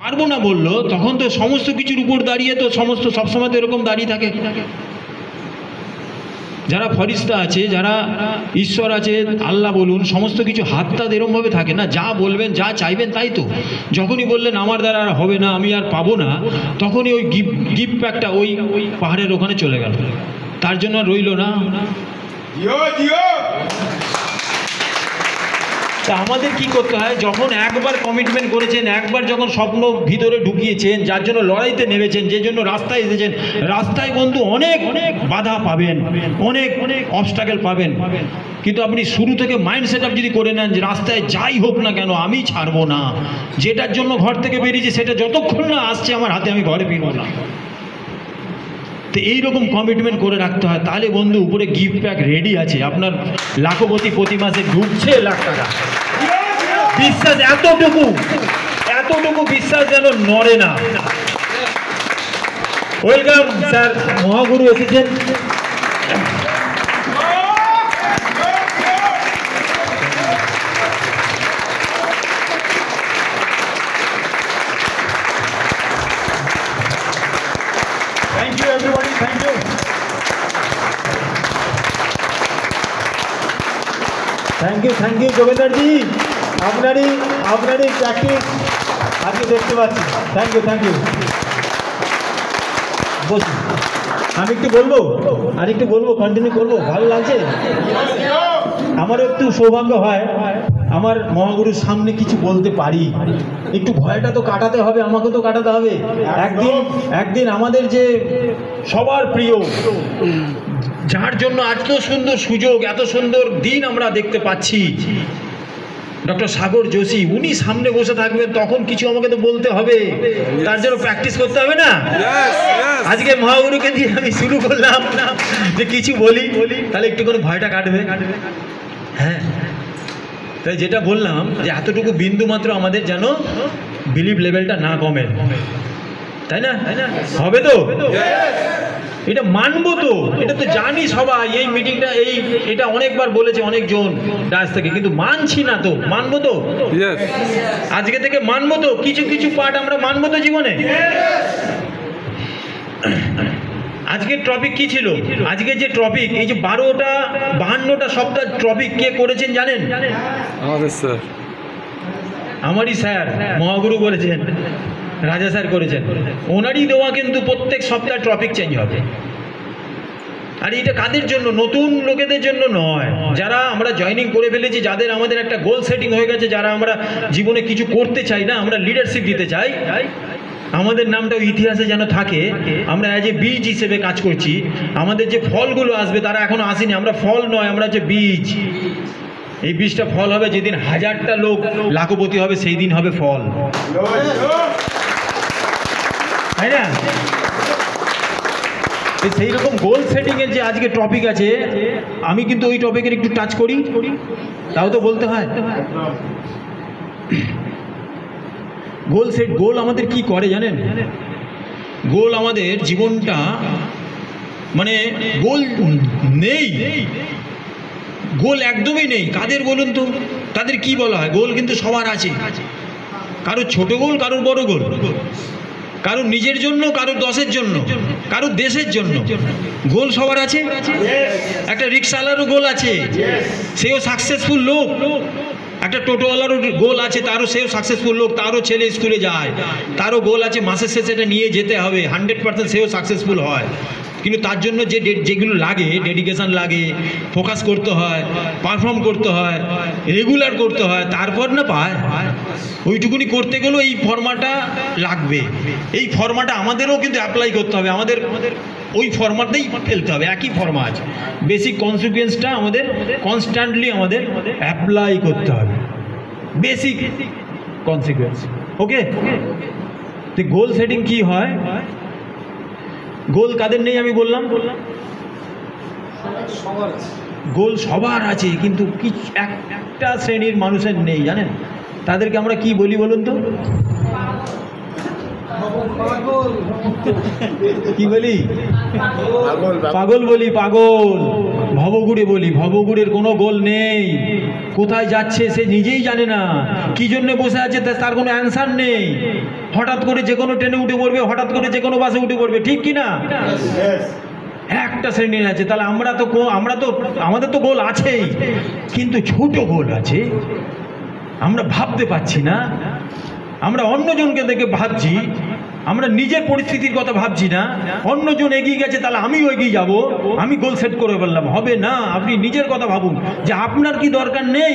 পারবো না বললো, তখন তো সমস্ত কিছুর উপর দাঁড়িয়ে তো সমস্ত সবসময় তো এরকম দাঁড়িয়ে থাকে। যারা ফরিস্তা আছে, যারা ঈশ্বর আছে, আল্লাহ বলুন, সমস্ত কিছু হাতটা এরকমভাবে থাকে না, যা বলবেন যা চাইবেন তাই তো। যখনই বললেন আমার দ্বারা আর হবে না, আমি আর পাবো না, তখনই ওই গিফট প্যাকটা ওই পাহাড়ের ওখানে চলে গেল, তার জন্য রইল না। তা আমাদের কি করতে হয়, যখন একবার কমিটমেন্ট করেছেন, একবার যখন স্বপ্ন ভিতরে ঢুকিয়েছেন, যার জন্য লড়াইতে নেমেছেন, যে জন্য রাস্তায় এসেছেন, রাস্তায় বন্ধু অনেক অনেক বাধা পাবেন, অনেক অনেক অবস্ট্রাগল পাবেন, কিন্তু আপনি শুরু থেকে মাইন্ড সেট আপ যদি করে নেন যে রাস্তায় যাই হোক না কেন আমি ছাড়বো না, যেটার জন্য ঘর থেকে বেরিয়েছি সেটা যতক্ষণ না আসছে আমার হাতে আমি ঘরে ফিরবো না। তো এইরকম কমিটমেন্ট করে রাখতে হয়, তাহলে বন্ধু উপরে গিফট প্যাক রেডি আছে, আপনার লাখপতি প্রতি মাসে ঢুকছে লাখ টাকা। বিশ্বাস এতটুকু বিশ্বাস যেন নড়ে না। ওয়েলকাম স্যার, মহাগুরু এসেছেন। Thank you everybody, thank you. Thank you যোগেন্দ্রজি, আপনারই প্র্যাকটিস আজকে দেখতে পাচ্ছি। Thank you. বসুন, আমি একটু বলবো, কন্টিনিউ করবো, ভালো লাগছে। আমারও একটু সৌভাগ্য হয় আমার মহাগুরুর সামনে কিছু বলতে পারি, একটু ভয়টা তো কাটাতে হবে, আমাকে তো কাটাতে হবে। একদিন আমাদের যে সবার প্রিয়, যার জন্য এত সুন্দর সুযোগ, এত সুন্দর দিন আমরা দেখতে পাচ্ছি, ডক্টর সাগর যোশী, উনি সামনে বসে থাকবেন, তখন কিছু আমাকে তো বলতে হবে, তার জন্য প্র্যাকটিস করতে হবে না। আজকে মহাগুরুকে দিয়ে আমি শুরু করলাম যে কিছু বলি, তাহলে একটু করে ভয়টা কাটবে। হ্যাঁ, তাই যেটা বললাম যে এতটুকু বিন্দু মাত্র আমাদের যেন বিলিভ লেভেলটা না কমে, তাই না? হবে তো? এটা মানবো তো, এটা তো জানি সবাই, এই মিটিংটা এটা অনেকবার বলেছে অনেকজন ডায়াস থেকে, কিন্তু মানছি না তো, মানবো তো? আজকে থেকে মানবো তো, কিছু পার্ট আমরা মানবো তো জীবনে। আজকের টপিক কি ছিল? আজকে যে টপিক, এই যে 52টা সপ্তাহ টপিক কে করেছেন জানেন? আমারই স্যার মহাগুরু বলেছেন, রাজা স্যার করেছেন, ওনারই দেওয়া, কিন্তু প্রত্যেক সপ্তাহে টপিক চেঞ্জ হবে। আর এটা কাদের জন্য? নতুন লোকেদের জন্য নয়, যারা আমরা জয়েনিং করে ফেলেছি, যাদের আমাদের একটা গোল সেটিং হয়ে গেছে, যারা আমরা জীবনে কিছু করতে চাই না, আমরা লিডারশিপ দিতে চাই, আমাদের নামটা ইতিহাসে যেন থাকে, আমরা অ্যাজ এ বীজ হিসেবে কাজ করছি। আমাদের যে ফলগুলো আসবে তারা এখনো আসেনি, আমরা ফল নয়, আমরা যে বীজ। এই বীজটা ফল হবে যেদিন 1000টা লোক লাখপতি হবে, সেই দিন হবে ফল, তাই না? সেই রকম গোল সেটিং এর যে আজকে টপিক আছে, আমি কিন্তু ওই টপিকের একটু টাচ করি, তাও তো বলতে হয়। গোল আমাদের কি করে জানেন? গোল আমাদের জীবনটা, মানে গোল নেই, গোল একদমই নেই। কাদের বলুন তো, তাদের কি বলা হয়? গোল কিন্তু সবার আছে, কারোর ছোট গোল, কারোর বড় গোল, কারোর নিজের জন্য, কারোর দশের জন্য, কারোর দেশের জন্য, গোল সবার আছে। একটা রিক্সাওয়ালারও গোল আছে, সেও সাকসেসফুল লোক। একটা টোটোওয়ালারও গোল আছে, তারও সেও সাকসেসফুল লোক, তারও ছেলে স্কুলে যায়, তারও গোল আছে, মাসের শেষে এটা নিয়ে যেতে হবে 100%, সেও সাকসেসফুল হয়। কিন্তু তার জন্য যেগুলো লাগে, ডেডিকেশান লাগে, ফোকাস করতে হয়, পারফর্ম করতে হয়, রেগুলার করতে হয়, তারপর না পায়। ওইটুকুনি করতে গেলেও এই ফর্মাটা লাগবে। এই ফর্মাটা আমাদেরও কিন্তু অ্যাপ্লাই করতে হবে, আমাদের ওই ফর্মাটেই ফেলতে হবে, একই ফর্মা আছে। বেসিক কনসিকুয়েন্সটা আমাদের কনস্ট্যান্টলি আমাদের অ্যাপ্লাই করতে হবে, বেসিক কনসিকুয়েন্স। ওকে, তো গোল সেটিং কি হয়? গোল কাদের নেই আমি বললাম? গোল সবার আছে, কিন্তু একটা শ্রেণীর মানুষের নেই, জানেন? তাদেরকে আমরা কি বলি বলুন তো? কি বলি? পাগল বলি, পাগল। ভবঘুরে বলি, ভবঘুরের কোনো গোল নেই। কোথায় যাচ্ছে সে নিজেই জানে না, কি জন্য বসে আছে তার কোনো অ্যান্সার নেই। হঠাৎ করে যে কোনো ট্রেনে উঠে পড়বে, হঠাৎ করে যে কোনো বাসে উঠে পড়বে, ঠিক কি না? একটা শ্রেণীর আছে। তাহলে আমরা তো আমাদের তো গোল আছেই, কিন্তু ছোট গোল আছে, আমরা ভাবতে পারছি না। আমরা অন্যজনকে দেখে ভাবছি, আমরা নিজের পরিস্থিতির কথা ভাবছি না। অন্যজন এগিয়ে গেছে, তাহলে আমিও এগিয়ে যাব, আমি গোল সেট করে ফেললাম। হবে না। আপনি নিজের কথা ভাবুন যে আপনার কি দরকার নেই।